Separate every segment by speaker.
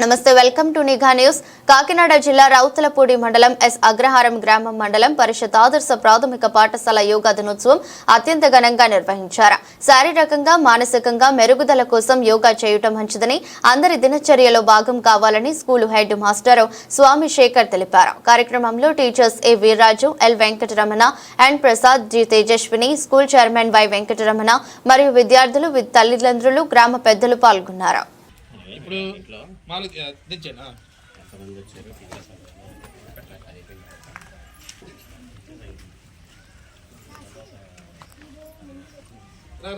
Speaker 1: నమస్తే, welcome to నిఘా news. Kakinada జిల్లా రౌతులపూడి మండలం ఎస్ అగ్రహారం గ్రామం మండలం పరిషత్ ఆదర్శ ప్రాథమిక పాఠశాల యోగా దినోత్సవం అత్యంత ఘనంగా నిర్వహించారు. శారీరకంగా మానసికంగా మెరుగుదల కోసం యోగా చేయటం మంచిదని, అందరి దినచర్యలో భాగం కావాలని school head master Swami Sekhar తెలిపారు. కార్యక్రమంలో teachers A Veerraju, L Venkataramana, N Prasad, G Tejaswini, school chairman Y Venkataramana మరియు విద్యార్థులు, తల్లిదండ్రులు, గ్రామ పెద్దలు పాల్గొన్నారు.
Speaker 2: ఇప్పుడు తెచ్చానా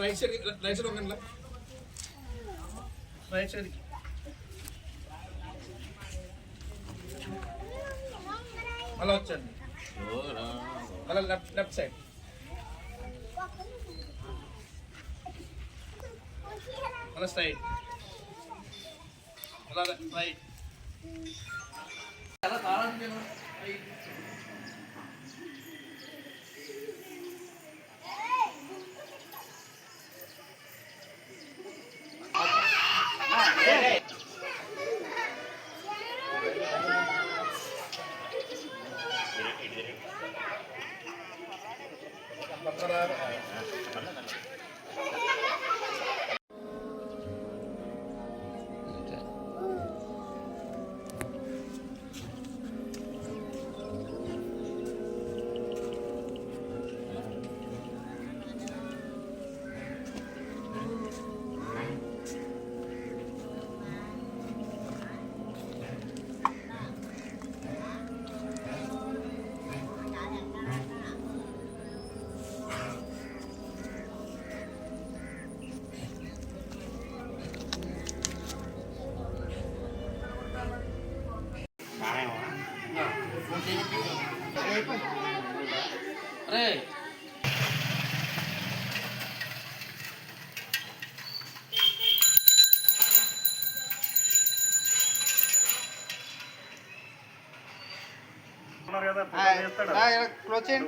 Speaker 2: రైట్ సైడ్ ఒక గంటల రైట్ సైడ్ అలా వచ్చండి, అలా లెఫ్ట్ సైడ్ అలా స్ట్రైట్ రైట్ అలా తాళండి అరే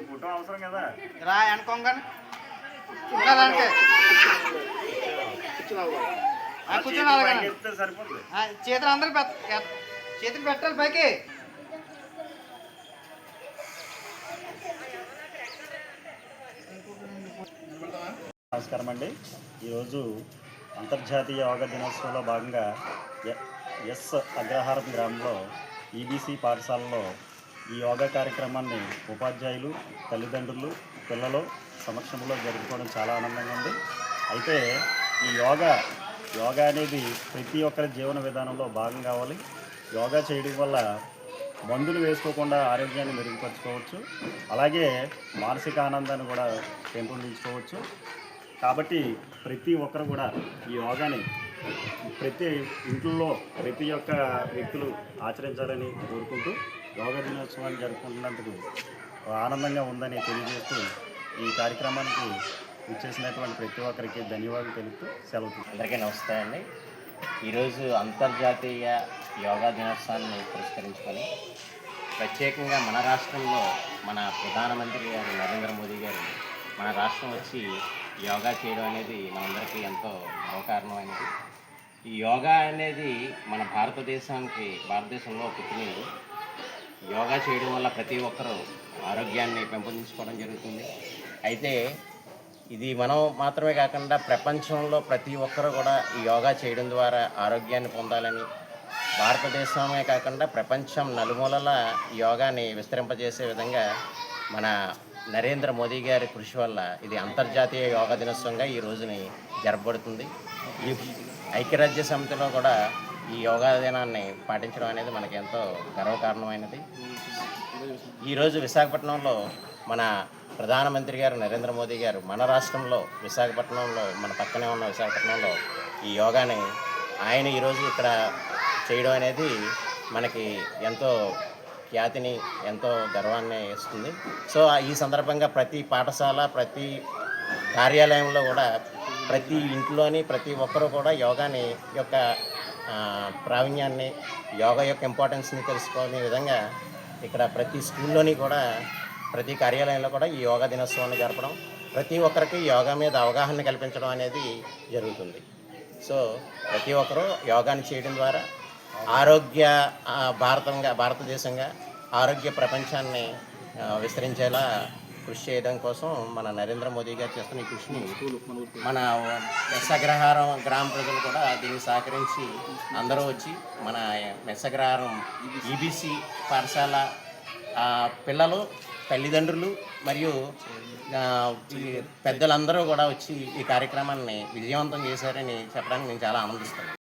Speaker 3: ఫోటో అవసరం కదా
Speaker 4: రా అనుకోగానే కూర్చొని
Speaker 3: సరిపోతుంది.
Speaker 4: చేతులు అందరూ చేతులు పెట్టాలి పైకి.
Speaker 3: నమస్కారం అండి. ఈరోజు అంతర్జాతీయ యోగా దినోత్సవంలో భాగంగా ఎస్ అగ్రహారం గ్రామంలో ఈబీసీ పాఠశాలలో ఈ యోగా కార్యక్రమాన్ని ఉపాధ్యాయులు, తల్లిదండ్రులు, పిల్లలు సమక్షంలో జరుపుకోవడం చాలా ఆనందంగా ఉంది. అయితే ఈ యోగా అనేది ప్రతి ఒక్కరి జీవన విధానంలో భాగం కావాలి. యోగా చేయడం వల్ల మందులు వేసుకోకుండా ఆరోగ్యాన్ని మెరుగుపరుచుకోవచ్చు, అలాగే మానసిక ఆనందాన్ని కూడా పెంపొందించుకోవచ్చు. కాబట్టి ప్రతి ఒక్కరు కూడా ఈ యోగాని ప్రతి ఇంట్లో ప్రతి ఒక్క వ్యక్తులు ఆచరించాలని కోరుకుంటూ యోగా దినోత్సవాన్ని జరుపుకుంటున్నందుకు ఆనందంగా ఉందని తెలియజేస్తూ ఈ కార్యక్రమానికి ఇచ్చేసినటువంటి ప్రతి ఒక్కరికి ధన్యవాదాలు తెలుపుతూ సెలవు.
Speaker 5: అందరికీ నమస్తే అండి. ఈరోజు అంతర్జాతీయ యోగా దినోత్సవాన్ని పురస్కరించుకొని ప్రత్యేకంగా మన రాష్ట్రంలో మన ప్రధానమంత్రి గారు నరేంద్ర మోదీ గారు మన రాష్ట్రం వచ్చి యోగా చేయడం అనేది మనందరికీ ఎంతో గర్వకారణమైనది. ఈ యోగా అనేది మన భారతదేశంలో పుట్టినది. యోగా చేయడం వల్ల ప్రతి ఒక్కరూ ఆరోగ్యాన్ని పెంపొందించుకోవడం జరుగుతుంది. అయితే ఇది మనం మాత్రమే కాకుండా ప్రపంచంలో ప్రతి ఒక్కరూ కూడా ఈ యోగా చేయడం ద్వారా ఆరోగ్యాన్ని పొందాలని, భారతదేశమే కాకుండా ప్రపంచం నలుమూలల యోగాని విస్తరింపజేసే విధంగా మన నరేంద్ర మోదీ గారి కృషి వల్ల ఇది అంతర్జాతీయ యోగా దినోత్సవంగా ఈ రోజుని జరపబడుతుంది. ఈ ఐక్యరాజ్య సమితిలో కూడా ఈ యోగా దినాన్ని పాటించడం అనేది మనకి ఎంతో గర్వకారణమైనది. ఈరోజు విశాఖపట్నంలో మన ప్రధానమంత్రి గారు నరేంద్ర మోదీ గారు మన రాష్ట్రంలో విశాఖపట్నంలో, మన పక్కనే ఉన్న విశాఖపట్నంలో ఈ యోగాని ఆయన ఈరోజు ఇక్కడ చేయడం అనేది మనకి ఎంతో ఖ్యాతిని, ఎంతో గర్వాన్ని ఇస్తుంది. సో ఈ సందర్భంగా ప్రతి పాఠశాల, ప్రతి కార్యాలయంలో కూడా, ప్రతి ఇంట్లోని ప్రతి ఒక్కరూ కూడా యోగాని యొక్క ప్రావీణ్యాన్ని, యోగా యొక్క ఇంపార్టెన్స్ని తెలుసుకునే విధంగా ఇక్కడ ప్రతి స్కూల్లోని కూడా, ప్రతి కార్యాలయంలో కూడా ఈ యోగా దినోత్సవాన్ని జరపడం, ప్రతి ఒక్కరికి యోగా మీద అవగాహన కల్పించడం అనేది జరుగుతుంది. సో ప్రతి ఒక్కరూ యోగాని చేయడం ద్వారా ఆరోగ్య భారతదేశంగా ఆరోగ్య ప్రపంచాన్ని విస్తరించేలా కృషి చేయడం కోసం మన నరేంద్ర మోదీ గారు చేస్తున్న ఈ కృషిని మన ఎస్ అగ్రహారం గ్రామ ప్రజలు కూడా దీన్ని సహకరించి అందరూ వచ్చి మన ఎస్ అగ్రహారం ఈబీసీ పాఠశాల పిల్లలు, తల్లిదండ్రులు మరియు ఈ పెద్దలందరూ కూడా వచ్చి ఈ కార్యక్రమాన్ని విజయవంతం చేశారని చెప్పడానికి నేను చాలా ఆనందిస్తున్నాను.